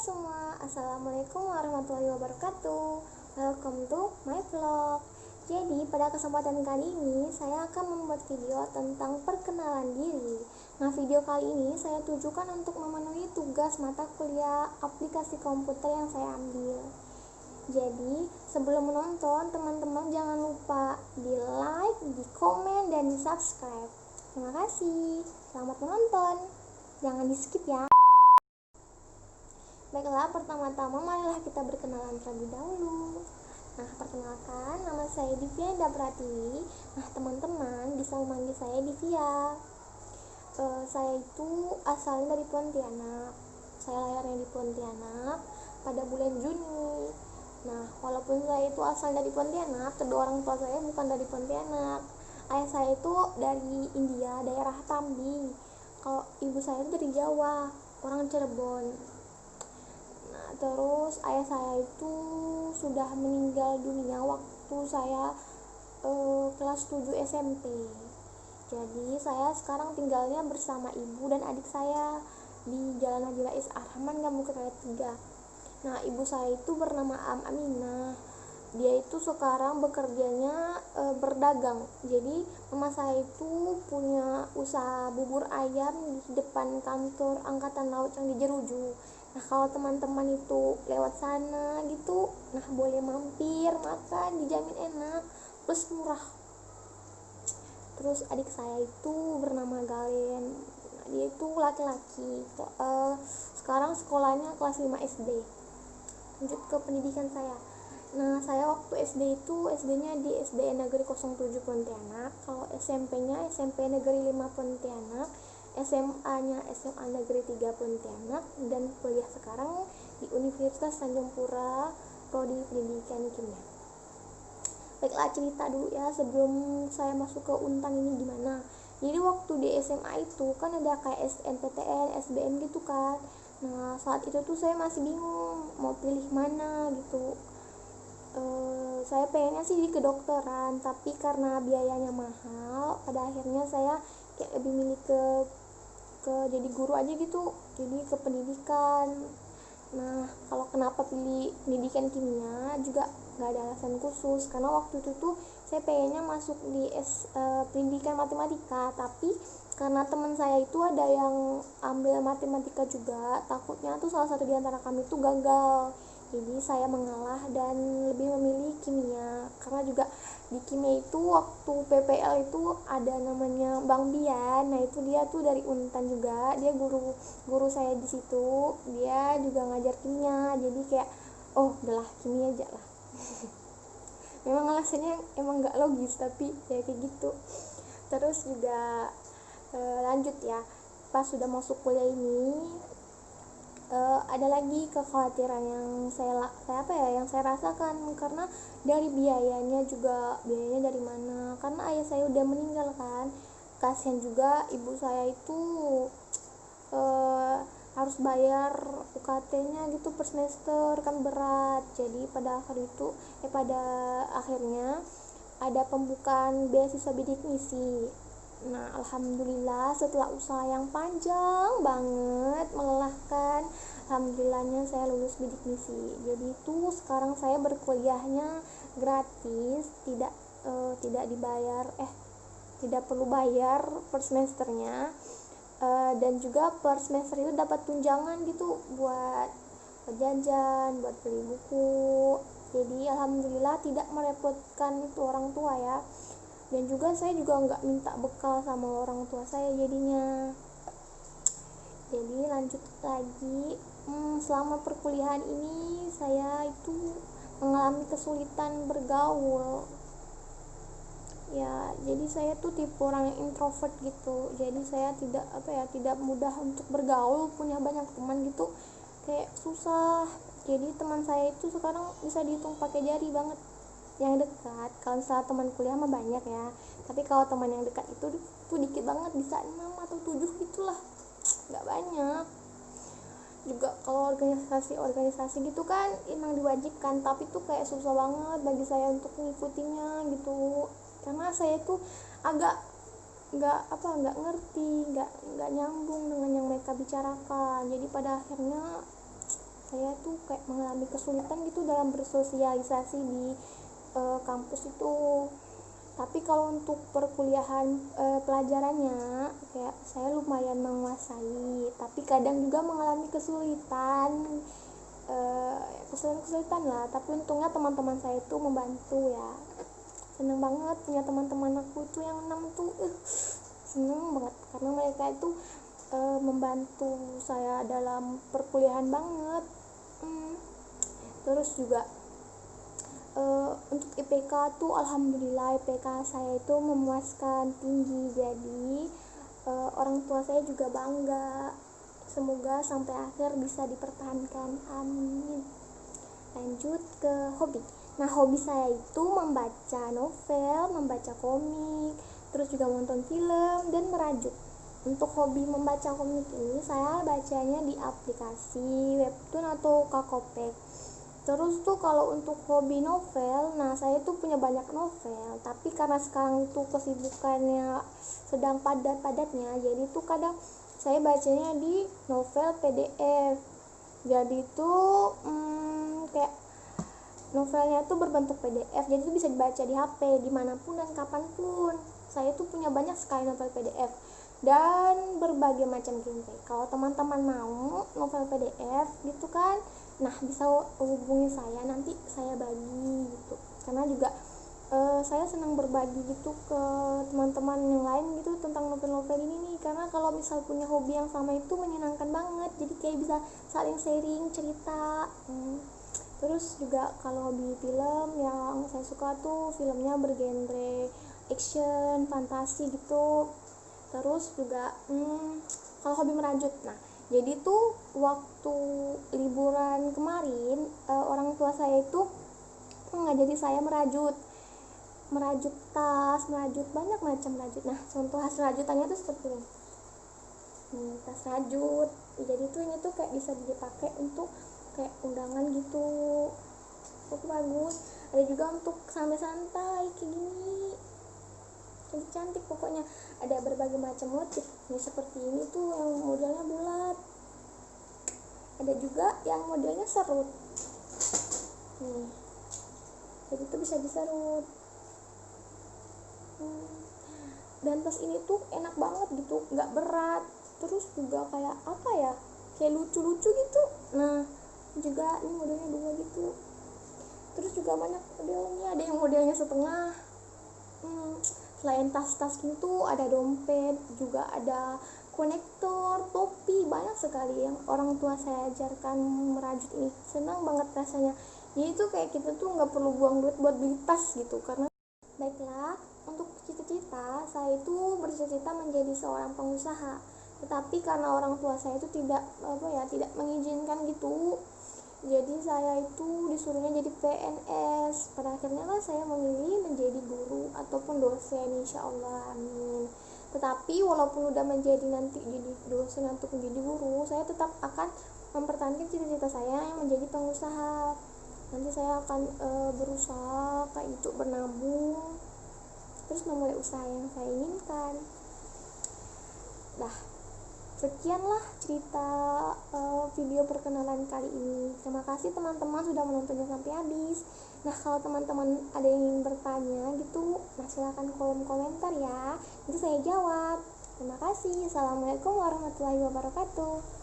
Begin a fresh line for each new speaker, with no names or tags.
semua, Assalamualaikum warahmatullahi wabarakatuh. Welcome to my vlog. Jadi pada kesempatan kali ini saya akan membuat video tentang perkenalan diri. Nah, video kali ini saya tujukan untuk memenuhi tugas mata kuliah aplikasi komputer yang saya ambil. Jadi sebelum menonton, teman-teman jangan lupa di like, di komen, dan di subscribe. Terima kasih. Selamat menonton. Jangan di skip ya. Baiklah, pertama-tama marilah kita berkenalan terlebih dahulu. Nah, perkenalkan, nama saya Divya Indah Pratiwi. Nah, teman-teman bisa memanggil saya Divya. Saya itu asalnya dari Pontianak. Saya lahirnya di Pontianak pada bulan Juni. Nah, walaupun saya itu asal dari Pontianak, kedua orang tua saya bukan dari Pontianak. Ayah saya itu dari India, daerah Tambi. Kalau ibu saya itu dari Jawa, orang Cirebon. Terus ayah saya itu sudah meninggal dunia waktu saya kelas 7 SMP. Jadi saya sekarang tinggalnya bersama ibu dan adik saya di Jalan Haji Rais Arhaman Gambut Raya 3. Nah, ibu saya itu bernama Aminah. Dia itu sekarang bekerjanya berdagang. Jadi mama saya itu punya usaha bubur ayam di depan kantor Angkatan Laut yang di Jeruju. Nah, kalau teman-teman itu lewat sana gitu, nah boleh mampir makan, dijamin enak plus murah. Terus adik saya itu bernama Galen. Nah, dia itu laki-laki. Sekarang sekolahnya kelas 5 SD. Lanjut ke pendidikan saya. Nah, saya waktu SD itu SD-nya di SDN Negeri 07 Pontianak. Kalau SMP-nya SMP Negeri 5 Pontianak. SMA-nya SMA Negeri 3 Pontianak, dan kuliah sekarang di Universitas Tanjung Pura, prodi pendidikan kimia. Baiklah, cerita dulu ya sebelum saya masuk ke Untan ini gimana. Jadi waktu di SMA itu kan ada kayak SNPTN, SBM gitu kan. Nah, saat itu tuh saya masih bingung mau pilih mana gitu. Saya pengennya sih di kedokteran, tapi karena biayanya mahal, pada akhirnya saya kayak lebih milih ke jadi guru aja gitu, jadi ke pendidikan. Nah, kalau kenapa pilih pendidikan kimia juga nggak ada alasan khusus, karena waktu itu tuh saya pengennya masuk di pendidikan matematika, tapi karena teman saya itu ada yang ambil matematika juga, takutnya tuh salah satu di antara kami tuh gagal. Jadi saya mengalah dan lebih memilih kimia, karena juga di kimia itu waktu PPL itu ada namanya Bang Bian. Nah, itu dia tuh dari Untan juga, dia guru saya di situ, dia juga ngajar kimia. Jadi kayak oh udahlah kimia aja lah. Memang alasannya emang nggak logis, tapi ya kayak gitu. Terus juga lanjut ya, pas sudah masuk kuliah ini ada lagi kekhawatiran yang saya rasakan, karena dari biayanya dari mana, karena ayah saya udah meninggal kan. Kasihan juga ibu saya itu harus bayar UKT-nya gitu per semester, kan berat. Jadi pada akhirnya ada pembukaan beasiswa bidik misi. Nah, alhamdulillah setelah usaha yang panjang banget, melelahkan, alhamdulillahnya saya lulus bidik misi. Jadi itu sekarang saya berkuliahnya gratis, tidak dibayar, tidak perlu bayar per semesternya, dan juga per semester itu dapat tunjangan gitu buat jajan, buat beli buku. Jadi alhamdulillah tidak merepotkan itu orang tua ya. Dan juga saya juga nggak minta bekal sama orang tua saya jadinya. Jadi lanjut lagi, selama perkuliahan ini saya itu mengalami kesulitan bergaul ya. Jadi saya tuh tipe orang yang introvert gitu, jadi saya tidak mudah untuk bergaul, punya banyak teman gitu kayak susah. Jadi teman saya itu sekarang bisa dihitung pakai jari banget yang dekat. Kalau misalnya teman kuliah mah banyak ya, tapi kalau teman yang dekat itu tuh dikit banget, bisa 6 atau 7 gitulah, nggak banyak. Juga kalau organisasi gitu kan emang diwajibkan, tapi tuh kayak susah banget bagi saya untuk mengikutinya gitu, karena saya tuh agak nggak ngerti, nggak nyambung dengan yang mereka bicarakan. Jadi pada akhirnya saya tuh kayak mengalami kesulitan gitu dalam bersosialisasi di kampus itu. Tapi kalau untuk perkuliahan pelajarannya kayak saya lumayan menguasai, tapi kadang juga mengalami kesulitan, kesulitan lah. Tapi untungnya teman-teman saya itu membantu ya. Seneng banget punya teman-teman aku itu yang 6 tuh, seneng banget karena mereka itu membantu saya dalam perkuliahan banget. Terus juga untuk IPK tuh alhamdulillah IPK saya itu memuaskan, tinggi. Jadi orang tua saya juga bangga, semoga sampai akhir bisa dipertahankan, amin. Lanjut ke hobi. Nah, hobi saya itu membaca novel, membaca komik, terus juga nonton film dan merajut. Untuk hobi membaca komik ini saya bacanya di aplikasi Webtoon atau Kakopek. Terus tuh kalau untuk hobi novel, nah saya tuh punya banyak novel, tapi karena sekarang itu kesibukannya sedang padat-padatnya, jadi tuh kadang saya bacanya di novel PDF. Jadi tuh kayak novelnya tuh berbentuk PDF, jadi itu bisa dibaca di HP dimanapun dan kapanpun. Saya tuh punya banyak sekali novel PDF dan berbagai macam genre. Kalau teman-teman mau novel PDF gitu kan, nah bisa hubungi saya, nanti saya bagi gitu. Karena juga saya senang berbagi gitu ke teman-teman yang lain gitu tentang novel-novel ini nih, karena kalau misal punya hobi yang sama itu menyenangkan banget, jadi kayak bisa saling sharing cerita. Terus juga kalau hobi film yang saya suka tuh filmnya bergenre action, fantasi gitu. Terus juga kalau hobi merajut, nah jadi tuh waktu liburan kemarin orang tua saya itu ngajari saya merajut tas, merajut banyak macam rajut. Nah, contoh hasil rajutannya tuh seperti ini. Nih, tas rajut. Jadi tuh ini tuh kayak bisa dipakai untuk kayak undangan gitu. Itu bagus. Ada juga untuk santai-santai kayak gini. Jadi cantik pokoknya. Ada berbagai macam motif. Nih seperti ini tuh yang modelnya bulat. Ada juga yang modelnya serut. Nih. Jadi tuh bisa diserut. Dan tas ini tuh enak banget gitu, nggak berat, terus juga kayak apa ya, kayak lucu-lucu gitu. Nah juga ini modelnya 2 gitu. Terus juga banyak modelnya, ada yang modelnya setengah. Selain tas-tas gitu ada dompet, juga ada konektor, topi, banyak sekali yang orang tua saya ajarkan merajut ini. Senang banget rasanya. Jadi tuh kayak kita tuh nggak perlu buang duit buat beli tas gitu. Karena baiklah, untuk cita-cita saya itu bercita-cita menjadi seorang pengusaha, tetapi karena orang tua saya itu tidak mengizinkan gitu, jadi saya itu disuruhnya jadi PNS. Pada akhirnya lah saya memilih menjadi guru ataupun dosen, insya Allah, amin. Tetapi walaupun udah menjadi nanti jadi dosen atau menjadi guru, saya tetap akan mempertahankan cita-cita saya yang menjadi pengusaha. Nanti saya akan berusaha kayak gitu, bernabung, terus memulai usaha yang saya inginkan. Dah, sekianlah cerita video perkenalan kali ini. Terima kasih teman-teman sudah menontonnya sampai habis. Nah, kalau teman-teman ada yang ingin bertanya gitu, nah silahkan kolom komentar ya, nanti saya jawab. Terima kasih. Assalamualaikum warahmatullahi wabarakatuh.